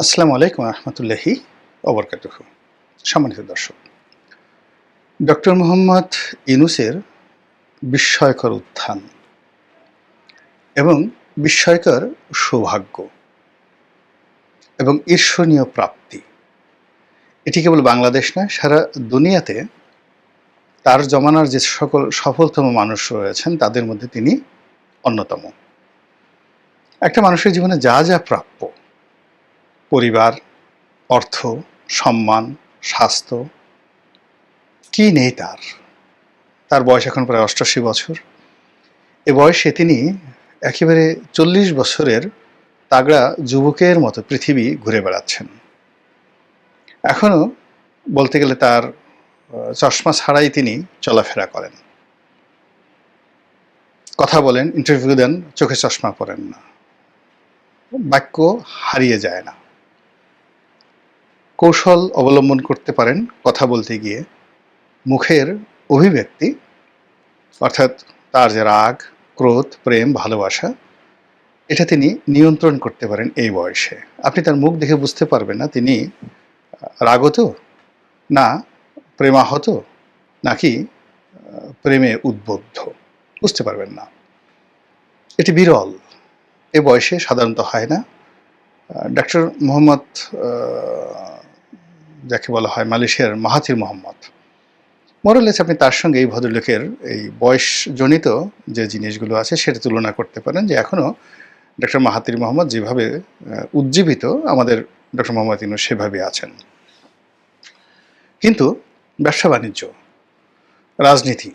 আসসালামু আলাইকুম রহমতুল্লাহি ওবরকাতুহ। সম্মানিত দর্শক, ডক্টর মোহাম্মদ ইউনূসের বিস্ময়কর উত্থান এবং বিস্ময়কর সৌভাগ্য এবং ঈর্ষণীয় প্রাপ্তি, এটি কেবল বাংলাদেশ নয়, সারা দুনিয়াতে তার জমানার যে সকল সফলতম মানুষ রয়েছেন তাদের মধ্যে তিনি অন্যতম। একটা মানুষের জীবনে যা যা প্রাপ্য, পরিবার, অর্থ, সম্মান, স্বাস্থ্য, কি নেই তার। তার বয়স এখন প্রায় ৮৮ বছর। এ বয়সে তিনি একেবারে ৪০ বছরের তাগড়া যুবকের মতো পৃথিবী ঘুরে বেড়াচ্ছেন। এখনও বলতে গেলে তার চশমা ছাড়াই তিনি চলাফেরা করেন, কথা বলেন, ইন্টারভিউ দেন, চোখে চশমা পরেন না, বাক্য হারিয়ে যায় না। কৌশল অবলম্বন করতে পারেন কথা বলতে গিয়ে। মুখের অভিব্যক্তি, অর্থাৎ তার যে রাগ, ক্রোধ, প্রেম, ভালোবাসা, এটা তিনি নিয়ন্ত্রণ করতে পারেন এই বয়সে। আপনি তার মুখ দেখে বুঝতে পারবেন না তিনি রাগত, না প্রেমাহত, নাকি প্রেমে উদ্বুদ্ধ, বুঝতে পারবেন না। এটি বিরল, এ বয়সে সাধারণত হয় না। ডক্টর মোহাম্মদ, যাকে বলা হয় মালয়েশিয়ার মাহাথির মোহাম্মদ, মোরালেস আপনি তার সঙ্গে এই ভদ্রলোকের এই বয়সজনিত যে জিনিসগুলো আছে সেটা তুলনা করতে পারেন, যে এখনও ডক্টর মাহাথির মোহাম্মদ যেভাবে উজ্জীবিত, আমাদের ডক্টর মোহাম্মদ ইউনূস সেভাবে আছেন। কিন্তু ব্যবসা বাণিজ্য, রাজনীতি,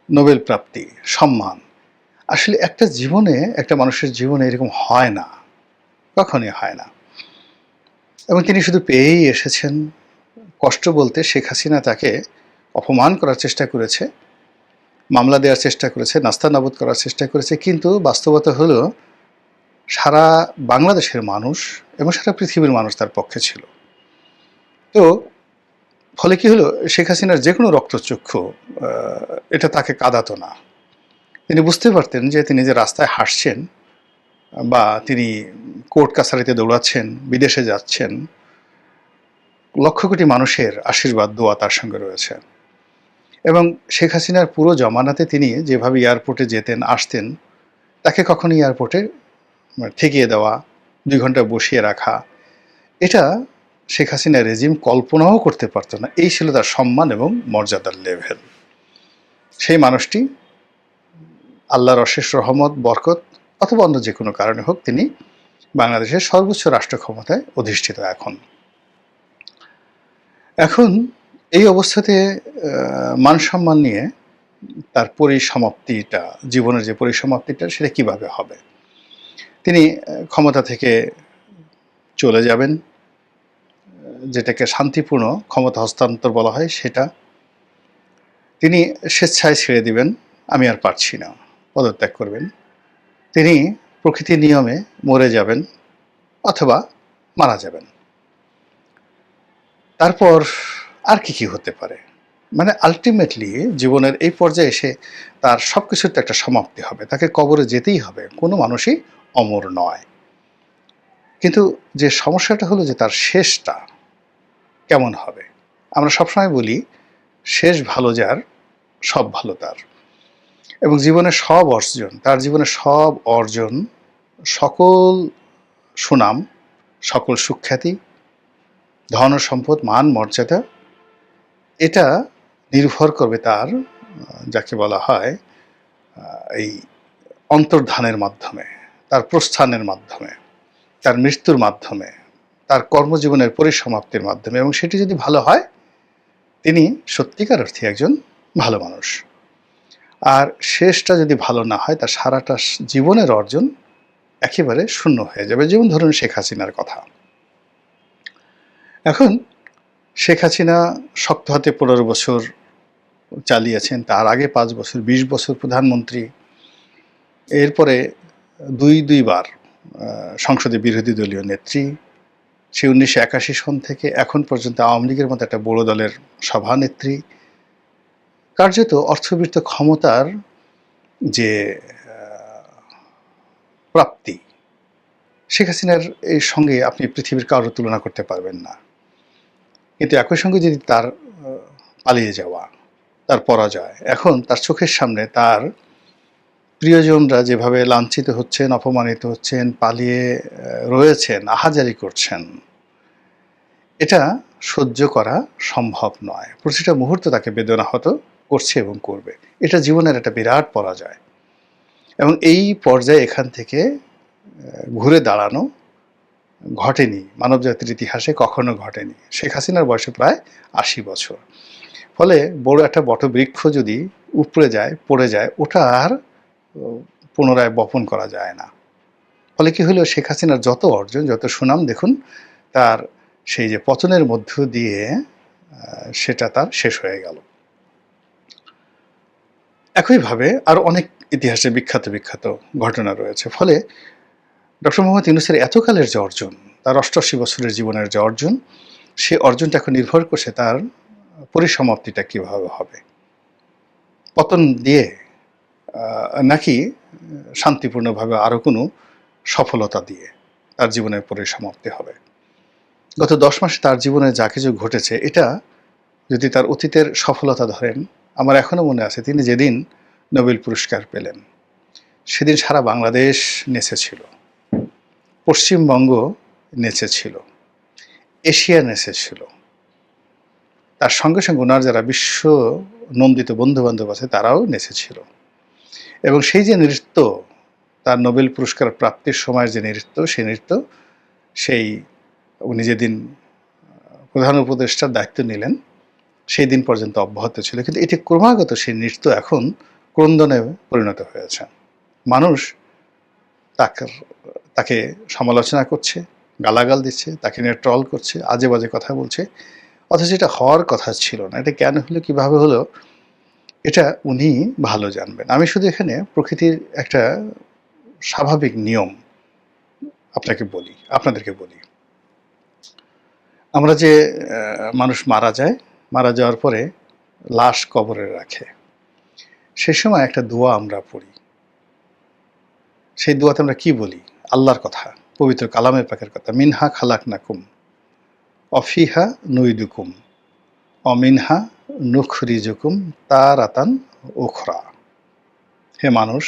নোবেল প্রাপ্তি, সম্মান, আসলে একটা জীবনে, একটা মানুষের জীবনে এরকম হয় না, কখনই হয় না। এবং তিনি শুধু পেয়েই এসেছেন। কষ্ট বলতে শেখ হাসিনা তাকে অপমান করার চেষ্টা করেছে, মামলা দেওয়ার চেষ্টা করেছে, নাস্তানাবুদ করার চেষ্টা করেছে, কিন্তু বাস্তবতা হলো সারা বাংলাদেশের মানুষ এবং সারা পৃথিবীর মানুষ তার পক্ষে ছিল। তো ফলে কি হলো, শেখ হাসিনার যে কোনো রক্তচক্ষু এটা তাকে কাঁদাতো না। তিনি বুঝতে পারতেন যে তিনি যে রাস্তায় হাঁটছেন বা তিনি কোর্ট কাছারিতে দৌড়াচ্ছেন, বিদেশে যাচ্ছেন, লক্ষ কোটি মানুষের আশীর্বাদ, দোয়া তার সঙ্গে রয়েছে। এবং শেখ হাসিনার পুরো জমানাতে তিনি যেভাবে এয়ারপোর্টে যেতেন, আসতেন, তাকে কখনো এয়ারপোর্টে ঠেকিয়ে দেওয়া, ২ ঘন্টা বসিয়ে রাখা, এটা শেখ হাসিনা রেজিম কল্পনাও করতে পারত না। এই ছিল তার সম্মান এবং মর্যাদার লেভেল। সেই মানুষটি আল্লাহর অশেষ রহমত, বরকত অথবা অন্য যে কোনো কারণে হোক, তিনি বাংলাদেশের সর্বোচ্চ রাষ্ট্র ক্ষমতায় অধিষ্ঠিত। এখন এই অবস্থাতে মান সম্মান নিয়ে তার পরিসমাপ্তিটা, জীবনের যে পরিসমাপ্তিটা, সেটা কিভাবে হবে? তিনি ক্ষমতা থেকে চলে যাবেন, যেটাকে শান্তিপূর্ণ ক্ষমতা হস্তান্তর বলা হয়, সেটা তিনি স্বেচ্ছায় ছেড়ে দিবেন, আমি আর পারছি না, পদত্যাগ করবেন। তিনি প্রকৃতির নিয়মে মরে যাবেন অথবা মারা যাবেন। তারপর আর কি হতে পারে? মানে আলটিমেটলি জীবনের এই পর্যায়ে এসে তার সব কিছুর তো একটা সমাপ্তি হবে, তাকে কবরে যেতেই হবে। কোনো মানুষই অমর নয়। কিন্তু যে সমস্যাটা হলো যে তার শেষটা কেমন হবে? আমরা সবসময় বলি, শেষ ভালো যার, সব ভালো তার। এবং জীবনের সব অর্জন, তার জীবনের সব অর্জন, সকল সুনাম, সকল সুখ্যাতি, ধন সম্পদ, মান মর্যাদা, এটা নির্ভর করবে তার, যাকে বলা হয় এই অন্তর্ধানের মাধ্যমে, তার প্রস্থানের মাধ্যমে, তার মৃত্যুর মাধ্যমে, তার কর্মজীবনের পরিসমাপ্তির মাধ্যমে। এবং সেটি যদি ভালো হয়, তিনি সত্যিকার অর্থে একজন ভালো মানুষ। আর শেষটা যদি ভালো না হয়, তার সারাটা জীবনের অর্জন একেবারে শূন্য হয়ে যাবে। যেমন ধরুন শেখ হাসিনার কথা। এখন শেখ হাসিনা শক্ত হাতে ১৫ বছর চালিয়েছেন, তার আগে ৫ বছর, ২০ বছর প্রধানমন্ত্রী, এরপরে দুইবার সংসদে বিরোধী দলীয় নেত্রী, সে ১৯৮১ সন থেকে এখন পর্যন্ত আওয়ামী লীগের মতো একটা বড় দলের সভানেত্রী। কার্যত অর্থবিত্ত ক্ষমতার যে প্রাপ্তি, শেখ হাসিনার এর সঙ্গে আপনি পৃথিবীর কারোর তুলনা করতে পারবেন না। কিন্তু একই সঙ্গে যদি তার পালিয়ে যাওয়া, তার পরাজয়, এখন তার চোখের সামনে তার প্রিয়জনরা যেভাবে লাঞ্ছিত হচ্ছেন, অপমানিত হচ্ছেন, পালিয়ে রয়েছেন, আহাজারি করছেন, এটা সহ্য করা সম্ভব নয়। প্রতিটা মুহূর্তে তাকে বেদনাহত করছে এবং করবে। এটা জীবনের একটা বিরাট পরাজয় এবং এই পর্যায়ে এখান থেকে ঘুরে দাঁড়ানো ঘটেনি, মানবজাতির ইতিহাসে কখনো ঘটেনি। শেখ হাসিনার বয়সে প্রায় ৮০ বছর। ফলে বড় একটা বটবৃক্ষ যদি উপড়ে যায়, পড়ে যায়, ওটা আর পুনরায় বপন করা যায় না। ফলে কি হলো, শেখ হাসিনার যত অর্জন, যত সুনাম, দেখুন তার সেই যে পতনের মধ্য দিয়ে সেটা তার শেষ হয়ে গেল। একইভাবে আরও অনেক ইতিহাসে বিখ্যাত বিখ্যাত ঘটনা রয়েছে। ফলে ডক্টর মোহাম্মদ ইউনূসের এতকালের যে অর্জন, তার ৮৮ বছরের জীবনের যে অর্জন, সে অর্জনটা এখন নির্ভর করছে তার পরিসমাপ্তিটা কীভাবে হবে। পতন দিয়ে নাকি শান্তিপূর্ণভাবে আরও কোনো সফলতা দিয়ে তার জীবনের পরিসমাপ্তি হবে। গত ১০ মাসে তার জীবনে যা কিছু ঘটেছে, এটা যদি তার অতীতের সফলতা ধরেন, আমার এখনও মনে আছে তিনি যেদিন নোবেল পুরস্কার পেলেন, সেদিন সারা বাংলাদেশ নেচেছিল, পশ্চিমবঙ্গ নেচেছিল, এশিয়া নেচেছিল। তার সঙ্গে সঙ্গে ওনার যারা বিশ্ব নন্দিত বন্ধুবান্ধব আছে তারাও নেচেছিল। এবং সেই যে নৃত্য, তার নোবেল পুরস্কার প্রাপ্তির সময়ের যে নৃত্য, সেই নৃত্য সেই উনি যেদিন প্রধান উপদেষ্টার দায়িত্ব নিলেন সেই দিন পর্যন্ত অব্যাহত ছিল। কিন্তু এটি ক্রমাগত সেই নৃত্য এখন ক্রন্দনে পরিণত হয়েছে। মানুষ তাকে সমালোচনা করছে, গালাগাল দিচ্ছে, তাকে নিয়ে ট্রল করছে, আজে বাজে কথা বলছে, অথচ এটা হওয়ার কথা ছিল না। এটা কেন হলো, কিভাবে হলো, এটা উনি ভালো জানবেন। আমি শুধু এখানে প্রকৃতির একটা স্বাভাবিক নিয়ম আপনাদেরকে বলি। আমরা যে মানুষ মারা যায়, মারা যাওয়ার পরে লাশ কবরে রাখে, সে সময় একটা দোয়া আমরা পড়ি। সেই দোয়াতে আমরা কি বলি? আল্লাহর কথা, পবিত্র কালামের পাকের কথা, মিনহা খালাকনাকুম অফিহা নুইদুকুম অমিনহা নুখরিজুকুম তারাতান উখরা। হে মানুষ,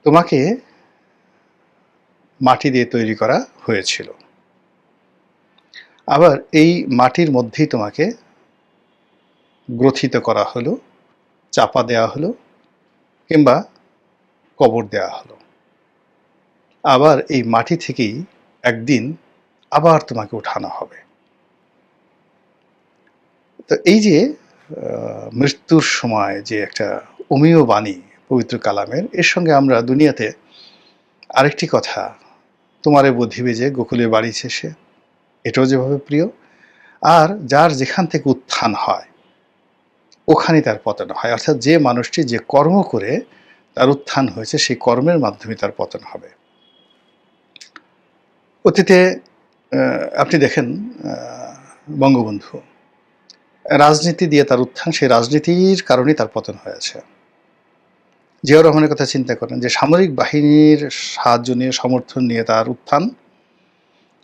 তোমাকে মাটি দিয়ে তৈরি করা হয়েছিল, আবার এই মাটির মধ্যেই তোমাকে গ্রথিত করা হলো, চাপা দেওয়া হলো, কিংবা কবর দেওয়া হলো। আবার এই মাটি থেকেই একদিন আবার তোমাকে উঠানো হবে। তো এই যে মৃত্যুর সময় যে একটা অমীয় বাণী পবিত্র কালামের, এর সঙ্গে আমরা দুনিয়াতে আরেকটি কথা, তোমারে বোধিবে যে গোকুলে বাড়ি শেষে, এটাও যেভাবে প্রিয়। আর যার যেখান থেকে উত্থান হয় ওখানেই তার পতন হয়। অর্থাৎ যে মানুষটি যে কর্ম করে তার উত্থান হয়েছে, সেই কর্মের মাধ্যমে তার পতন হবে। অতীতে আপনি দেখেন বঙ্গবন্ধু, রাজনীতি দিয়ে তার উত্থান, সেই রাজনীতির কারণেই তার পতন হয়েছে। জিয়াউর রহমানের কথা চিন্তা করেন, যে সামরিক বাহিনীর সাহায্য নিয়ে, সমর্থন নিয়ে তার উত্থান,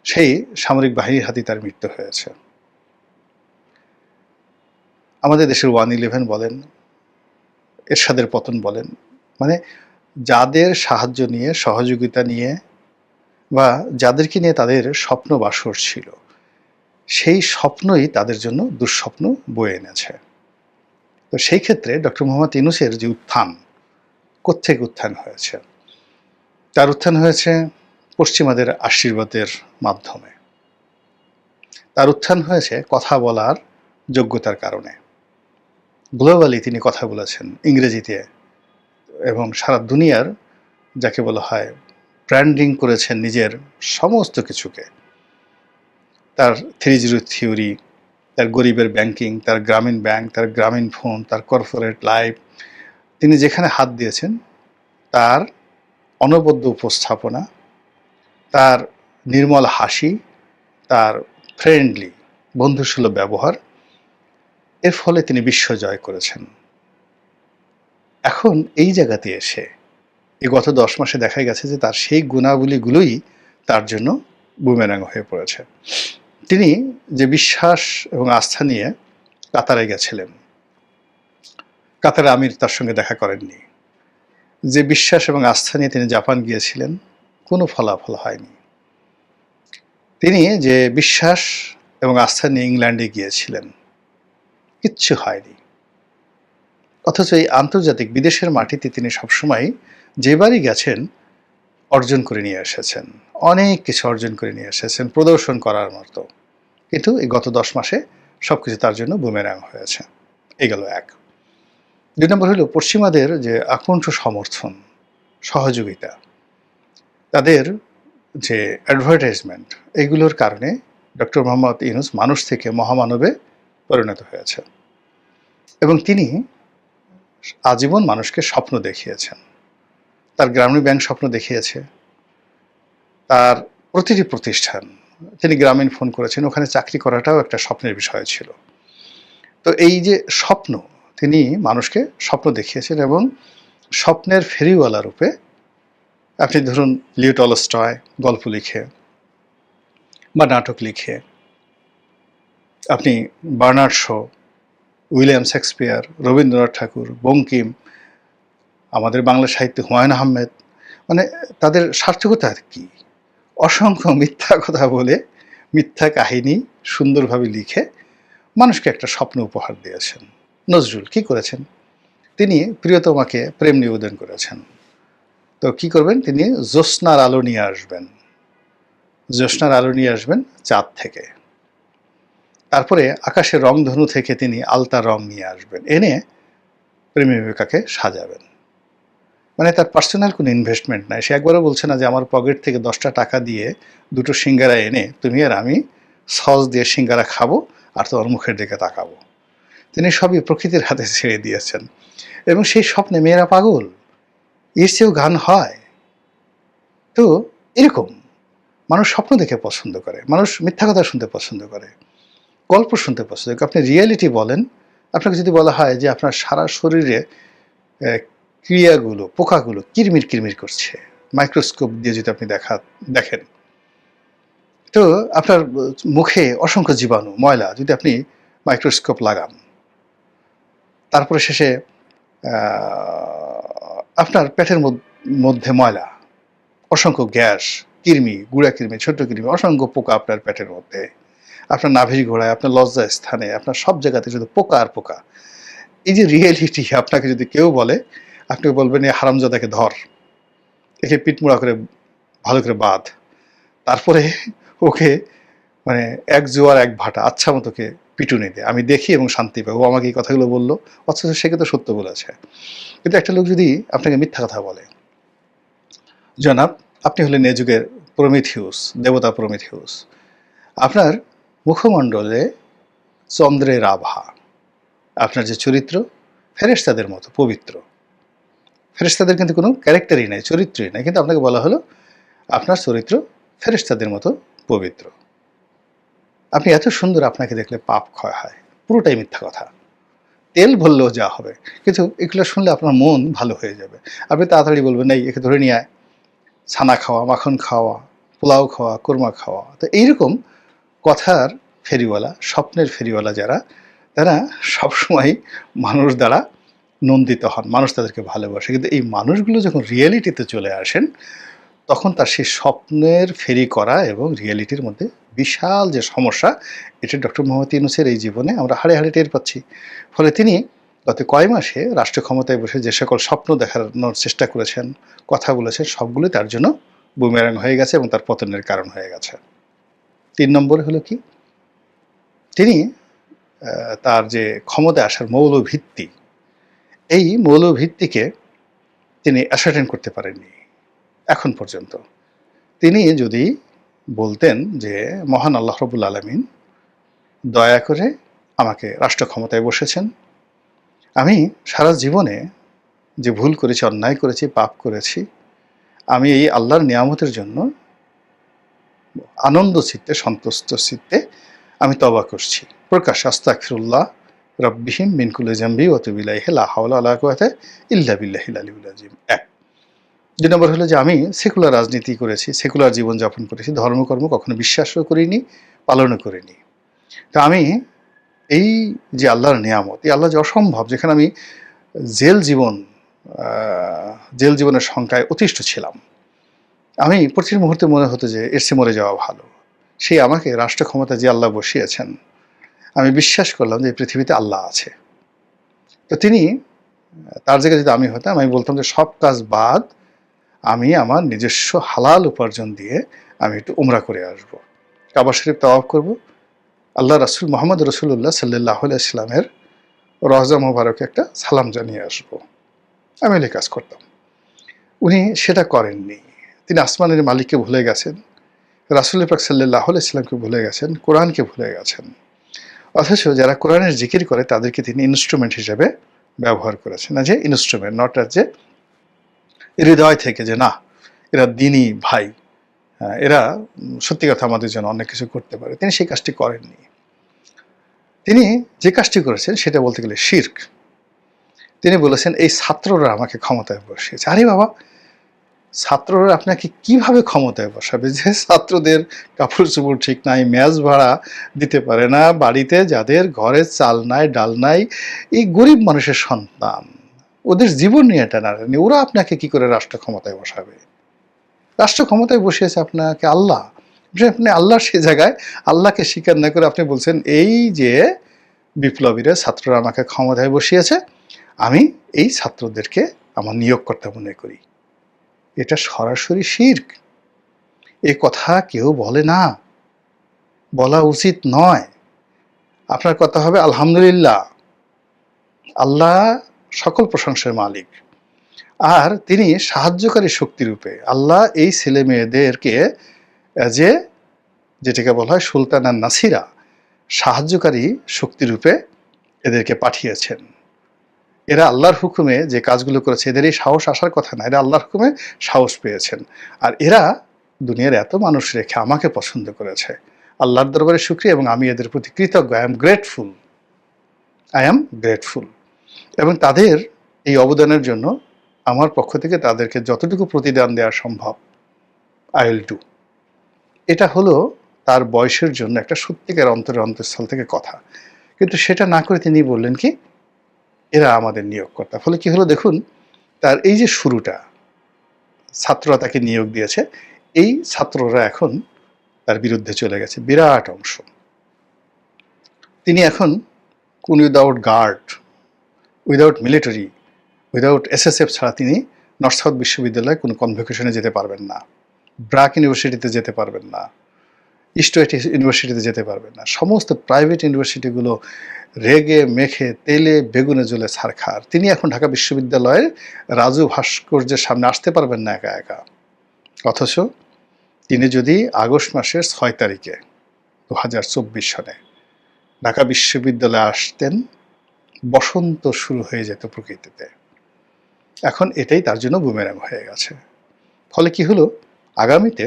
সেই সামরিক বাহিনীর হাতে তার মৃত্যু হয়েছে। আমাদের দেশের 111 বলেন, এরশাদের পতন বলেন, মানে যাদের সাহায্য নিয়ে, সহযোগিতা নিয়ে, বা যাদেরকে নিয়ে তাদের স্বপ্ন বাসর ছিল, সেই স্বপ্নই তাদের জন্য দুঃস্বপ্ন বয়ে এনেছে। তো সেই ক্ষেত্রে ডক্টর মোহাম্মদ ইউনূসের যে উত্থান, কোত্থেকে উত্থান হয়েছে? তার উত্থান হয়েছে পশ্চিমাদের আশীর্বাদের মাধ্যমে। তার উত্থান হয়েছে কথা বলার যোগ্যতার কারণে। গ্লোবালি তিনি কথা বলেছেন ইংরেজিতে, এবং সারা দুনিয়ার যাকে বলা হয় ব্র্যান্ডিং করেছেন নিজের সমস্ত কিছুকে। তার 3-0 থিওরি, তার গরিবের ব্যাংকিং, তার গ্রামীণ ব্যাংক, তার গ্রামীণ ফোন, তার কর্পোরেট লাইফ, তিনি যেখানে হাত দিয়েছেন তার অনবদ্য উপস্থাপনা, তার নির্মল হাসি, তার ফ্রেন্ডলি বন্ধুসুলভ ব্যবহার, এর ফলে তিনি বিশ্ব জয় করেছেন। এখন এই জায়গাতে এসে এই গত 10 মাসে দেখা গেছে যে তার সেই গুণাবলীগুলোই তার জন্য বুমেরাং হয়ে পড়েছে। তিনি যে বিশ্বাস এবং আস্থা নিয়ে কাতারে গেছিলেন, কাতারে আমির তার সঙ্গে দেখা করেননি। যে বিশ্বাস এবং আস্থা নিয়ে তিনি জাপান গিয়েছিলেন, কোনো ফলাফল হয়নি। তিনি যে বিশ্বাস এবং আস্থা নিয়ে ইংল্যান্ডে গিয়েছিলেন, কিচ্ছু হয়নি। অথচ এই আন্তর্জাতিক বিদেশের মাটিতে তিনি সবসময় যেবারই গেছেন অর্জন করে নিয়ে এসেছেন, অনেক কিছু অর্জন করে নিয়ে এসেছেন প্রদর্শন করার মতো। কিন্তু এই গত 10 মাসে সবকিছু তার জন্য বুমেরাং হয়েছে। এই গেল এক। 2 নম্বর হলো পশ্চিমাদের যে আকুণ্ঠ সমর্থন, সহযোগিতা, তাদের যে অ্যাডভার্টাইজমেন্ট, এইগুলোর কারণে ডক্টর মোহাম্মদ ইউনূস মানুষ থেকে মহামানবে পরিণত হয়েছে এবং তিনি আজীবন মানুষকে স্বপ্ন দেখিয়েছেন। তার গ্রামীণ ব্যাংক স্বপ্ন দেখিয়েছে, তার প্রতিটি প্রতিষ্ঠান, তিনি গ্রামীণ ফোন করেছেন, ওখানে চাকরি করাটাও একটা স্বপ্নের বিষয় ছিল। তো এই যে স্বপ্ন, তিনি মানুষকে স্বপ্ন দেখিয়েছেন এবং স্বপ্নের ফেরিওয়ালা রূপে, আপনি ধরুন লিও টলস্টয় গল্প লিখে বা নাটক লিখে, আপনি Bernard Shaw, William Shakespeare, Rabindranath Thakur, Bankim, আমাদের বাংলা সাহিত্যে হুমায়ুন আহমেদ, মানে তাদের সার্থকতা কি? অসংখ্য মিথ্যা কথা বলে, মিথ্যা কাহিনী সুন্দরভাবে লিখে মানুষকে একটা স্বপ্ন উপহার দিয়েছেন। নজরুল কি করেছেন? তিনি প্রিয়তমাকে প্রেম নিবেদন করেছেন। তো কি করবেন? তিনি জ্যোৎস্নার আলো নিয়ে আসবেন, জ্যোৎস্নার আলো নিয়ে আসবেন চাঁদ থেকে। তারপরে আকাশের রংধনু থেকে তিনি আলতার রং নিয়ে আসবেন, এনে প্রেমিকাকে সাজাবেন। মানে তার পার্সোনাল কোনো ইনভেস্টমেন্ট নাই। সে একবারও বলছে না যে আমার পকেট থেকে 10টা টাকা দিয়ে 2টো সিঙ্গারা এনে তুমি আর আমি সস দিয়ে সিঙ্গারা খাবো আর তোমার মুখের দিকে তাকাবো। তিনি সবই প্রকৃতির হাতে ছেড়ে দিয়েছেন এবং সেই স্বপ্নে মেয়েরা পাগল, এর চেয়েও গান হয়। তো এরকম মানুষ স্বপ্ন দেখে পছন্দ করে, মানুষ মিথ্যা কথা শুনতে পছন্দ করে, গল্প শুনতে পছন্দ করে। আপনি রিয়েলিটি বলেন, আপনাকে যদি বলা হয় যে আপনার সারা শরীরে ক্রিয়াগুলো, পোকাগুলো কিরমির কিরমির করছে, মাইক্রোস্কোপ দিয়ে যদি আপনি দেখেন, তো আপনার মুখে অসংখ্য জীবাণু, ময়লা যদি আপনি মাইক্রোস্কোপ লাগান, তারপরে শেষে আপনার পেটের মধ্যে ময়লা, অসংখ্য গ্যাস, কৃমি, গুঁড়া কৃমি, ছোট্ট কৃমি, অসংখ্য পোকা আপনার পেটের মধ্যে, আপনার নাভির গোড়ায়, আপনার লজ্জা স্থানে, আপনার সব জায়গাতে শুধু পোকা আর পোকা। এই যে রিয়েলিটি, আপনাকে যদি কেউ বলে, আপনি বলবেন এই হারামজাদাকে ধর, একে পিটমোড়া করে ভালো করে বাঁধ, তারপরে ওকে মানে এক জোয়ার এক ভাটা আচ্ছা মতোকে পিটুনি দে, আমি দেখি এবং শান্তি পাই। ও আমাকে এই কথাগুলো বললো, অথচ সে কিন্তু সত্য বলেছে। কিন্তু একটা লোক যদি আপনাকে মিথ্যা কথা বলে, জনাব আপনি হলেন এ যুগের প্রমিথিউস, দেবতা প্রমিথিউস, আপনার মুখমণ্ডলে চন্দ্রের আভা, আপনার যে চরিত্র ফেরেশতাদের মতো পবিত্র, ফেরেশতাদের কিন্তু কোনো ক্যারেক্টারই নাই, চরিত্রই নাই, কিন্তু আপনাকে বলা হলো আপনার চরিত্র ফেরেশতাদের মতো পবিত্র, আপনি এত সুন্দর, আপনাকে দেখলে পাপ ক্ষয় হয়। পুরোটাই মিথ্যা কথা, তেল ভরলেও যা হবে, কিন্তু এগুলো শুনলে আপনার মন ভালো হয়ে যাবে। আপনি তাড়াতাড়ি বলবেন এই একে ধরে নিয়ে আয়, ছানা খাওয়া, মাখন খাওয়া, পোলাও খাওয়া, কোরমা খাওয়া। তো এইরকম কথার ফেরিওয়ালা, স্বপ্নের ফেরিওয়ালা যারা, তারা সবসময় মানুষ দ্বারা নন্দিত হন, মানুষ তাদেরকে ভালোবাসে। কিন্তু এই মানুষগুলো যখন রিয়েলিটিতে চলে আসেন, তখন তার সেই স্বপ্নের ফেরি করা এবং রিয়েলিটির মধ্যে বিশাল যে সমস্যা, এটা ডক্টর মোহাম্মদ ইউনূসের এই জীবনে আমরা হাড়ে হাড়ে টের পাচ্ছি। ফলে তিনি গত কয় মাসে রাষ্ট্র ক্ষমতায় বসে যে সকল স্বপ্ন দেখানোর চেষ্টা করেছেন, কথা বলেছেন, সবগুলো তার জন্য বুমেরাং হয়ে গেছে এবং তার পতনের কারণ হয়ে গেছে। 3 নম্বরে হলো কি, তিনি তার যে ক্ষমতায় আসার মৌলভিত্তি, এই মৌলভিত্তিকে তিনি অ্যাসার্টেন করতে পারেননি এখন পর্যন্ত। তিনি যদি বলতেন যে মহান আল্লাহ রাব্বুল আলামিন দয়া করে আমাকে রাষ্ট্র ক্ষমতায় বসেছেন, আমি সারা জীবনে যে ভুল করেছি, অন্যায় করেছি, পাপ করেছি, আমি এই আল্লাহর নিয়ামতের জন্য আনন্দ চিত্তে, সন্তুষ্ট চিত্তে আমি তওবা করছি, প্রকাশ্যে আস্তাগফিরুল্লাহ রাব্বিহিম মিন কুল্লি যামবি ওয়া তুবু ইলাইহি লা হাওলা ওয়া লা কুওয়াতা ইল্লা বিল্লাহিল আলিয়্যিল আযীম। 1 ২ নম্বর হলো যে আমি সেকুলার রাজনীতি করেছি, সেকুলার জীবনযাপন করেছি, ধর্মকর্ম কখনো বিশ্বাসও করিনি, পালনও করিনি। তো আমি এই যে আল্লাহর নিয়ামত, এই আল্লাহ যে অসম্ভব, যেখানে আমি জেল জীবন জেল জীবনের সংখ্যায় অতিষ্ঠ ছিলাম, আমি প্রতি মুহূর্তে মনে হতো যে এর চেয়ে মরে যাওয়া ভালো। সেই আমাকে রাষ্ট্র ক্ষমতা যে আল্লাহ বসিয়েছেন, আমি বিশ্বাস করলাম যে এই পৃথিবীতে আল্লাহ আছে। তো তিনি, তার জায়গায় যদি আমি হতাম, আমি বলতাম যে সব কাজ বাদ, আমি আমার নিজস্ব হালাল উপার্জন দিয়ে আমি একটু উমরা করে আসব, কাবা শরীফ তাওয়াফ করব, আল্লাহ রাসূল মুহাম্মদ রাসূলুল্লাহ সাল্লাল্লাহু আলাইহি ওয়াসাল্লামের রওজা মোবারকে একটা সালাম জানিয়ে আসব। আমি এই কাজ করতাম। উনি সেটা করেননি। তিনি আসমানের মালিককে ভুলে গেছেন, রাসূল পাক সাল্লাল্লাহু আলাইহি ওয়াসাল্লামকে ভুলে গেছেন, কোরআনকে ভুলে গেছেন। অথচ যারা কোরআনের জিকির করে তাদেরকে তিনি ইনস্ট্রুমেন্ট হিসেবে ব্যবহার করেছেন, না যে ইনস্ট্রুমেন্ট, নট অ্যাজ যে হৃদয় থেকে যে না এরা দিনী ভাই, এরা সত্যি কথা আমাদের জন্য অনেক কিছু করতে পারে। তিনি সেই কাজটি করেননি। তিনি যে কাজটি করেছেন সেটা বলতে গেলে শিরক। তিনি বলেছেন এই ছাত্ররা আমাকে ক্ষমতায় বসিয়েছে। আরে বাবা, ছাত্ররা আপনাকে কিভাবে ক্ষমতায় বসাবে? যে ছাত্রদের কাপড় চোপড় ঠিক নাই, মেস ভাড়া দিতে পারে না, বাড়িতে যাদের ঘরে চাল নাই ডাল নাই, এই গরিব মানুষের সন্তান, ওদের জীবন নিয়ে টানাটানি, ওরা আপনাকে কি করে রাষ্ট্র ক্ষমতায় বসাবে? রাষ্ট্র ক্ষমতায় বসিয়েছে আপনাকে আল্লাহ। আপনি আল্লাহর সে জায়গায় আল্লাহকে স্বীকার না করে আপনি বলছেন এই যে বিপ্লবীরা ছাত্ররা আমাকে ক্ষমতায় বসিয়েছে, আমি এই ছাত্রদেরকে আমার নিয়োগকর্তা মনে করি। এটা সরাসরি শিরক। এ কথা কেউ বলে না, বলা উচিত নয়। আপনার কথা হবে আলহামদুলিল্লাহ, আল্লাহ সকল প্রশংসার মালিক, আর তিনি সাহায্যকারী শক্তিরূপে আল্লাহ এই ছেলে মেয়েদেরকে যে যেটাকে বলা হয় সুলতান আর নাসিরা, সাহায্যকারী শক্তিরূপে এদেরকে পাঠিয়েছেন। এরা আল্লাহর হুকুমে যে কাজগুলো করেছে, এদের এই সাহস আসার কথা না, এরা আল্লাহর হুকুমে সাহস পেয়েছেন। আর এরা দুনিয়ার এত মানুষ রেখে আমাকে পছন্দ করেছে। আল্লাহর দরবারে শুকরিয়া, এবং আমি এদের প্রতি কৃতজ্ঞ। I am grateful. এবং তাদের এই অবদানের জন্য আমার পক্ষ থেকে তাদেরকে যতটুকু প্রতিদান দেওয়া সম্ভব আই উইল ডু। এটা হলো তার বয়সের জন্য একটা সত্যিকার অন্তঃস্থল থেকে কথা। কিন্তু সেটা না করে তিনি বললেন কি এরা আমাদের নিয়োগকর্তা। ফলে কি হলো দেখুন, তার এই যে শুরুটা, ছাত্ররা তাকে নিয়োগ দিয়েছে, এই ছাত্ররা এখন তার বিরুদ্ধে চলে গেছে বিরাট অংশ। তিনি এখন কোন without guard, without military, without SSF ছাড়া তিনি নর্থ সাউথ বিশ্ববিদ্যালয়ে কোনো কনভোকেশনে যেতে পারবেন না, ব্রাক ইউনিভার্সিটিতে যেতে পারবেন না, ইস্ট ওয়েস্ট ইউনিভার্সিটিতে যেতে পারবেন না। সমস্ত প্রাইভেট ইউনিভার্সিটিগুলো রেগে মেখে তেলে বেগুনে জ্বলে ছারখার। তিনি এখন ঢাকা বিশ্ববিদ্যালয়ের রাজু ভাস্কর্যের সামনে আসতে পারবেন না একা একা। অথচ তিনি যদি আগস্ট মাসের 6 তারিখে 2024 সনে ঢাকা বিশ্ববিদ্যালয়ে আসতেন, বসন্ত শুরু হয়ে যেত প্রকৃতিতে। এখন এটাই তার জন্য বুমেরাং হয়ে গেছে। ফলে কি হলো, আগামীতে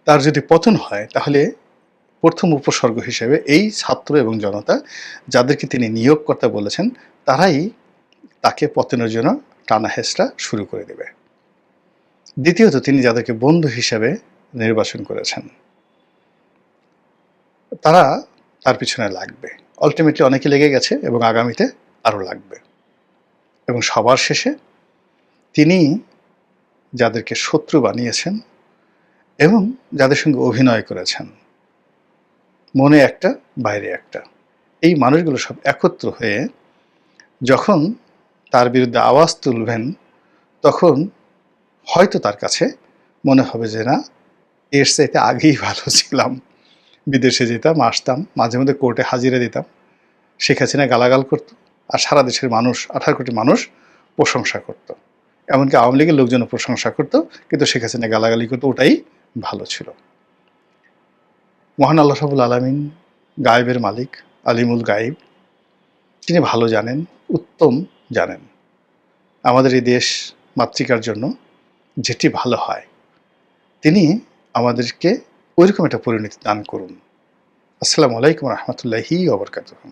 তার যদি পতন হয়, তাহলে প্রথম উপসর্গ হিসেবে এই ছাত্র এবং জনতা যাদেরকে তিনি নিয়োগকর্তা বলেছেন, তারাই তাকে পতনের জন্য টানা হেঁচড়া শুরু করে দেবে। দ্বিতীয়ত, তিনি যাদেরকে বন্ধু হিসেবে নির্বাচন করেছেন, তারা তার পিছনে লাগবে। আলটিমেটলি অনেকে লেগে গেছে এবং আগামীতে আরও লাগবে। এবং সবার শেষে তিনি যাদেরকে শত্রু বানিয়েছেন এবং যাদের সঙ্গে অভিনয় করেছেন, মনে একটা বাইরে একটা, এই মানুষগুলো সব একত্র হয়ে যখন তার বিরুদ্ধে আওয়াজ তুলবেন, তখন হয়তো তার কাছে মনে হবে যে না, এর চাইতে আগেই ভালো ছিলাম, বিদেশে যেতাম, আসতাম, মাঝে মধ্যে কোর্টে হাজিরা দিতাম, শেখ হাসিনা গালাগাল করত, আর সারা দেশের মানুষ, 18 কোটি মানুষ প্রশংসা করত, এমনকি আওয়ামী লীগের লোকজনও প্রশংসা করত, কিন্তু শেখ হাসিনা গালাগালি করতো, ওটাই ভালো ছিল। মহান আল্লাহ রাব্বুল আলামিন গায়েবের মালিক, আলিমুল গায়েব, তিনি ভালো জানেন, উত্তম জানেন। আমাদের এই দেশ মাতৃকার জন্য যেটি ভালো হয়, তিনি আমাদেরকে ওইরকম একটা পরিণতি দান করুন। আসসালামু আলাইকুম রহমতুল্লাহি ওয়া বারাকাতুহু।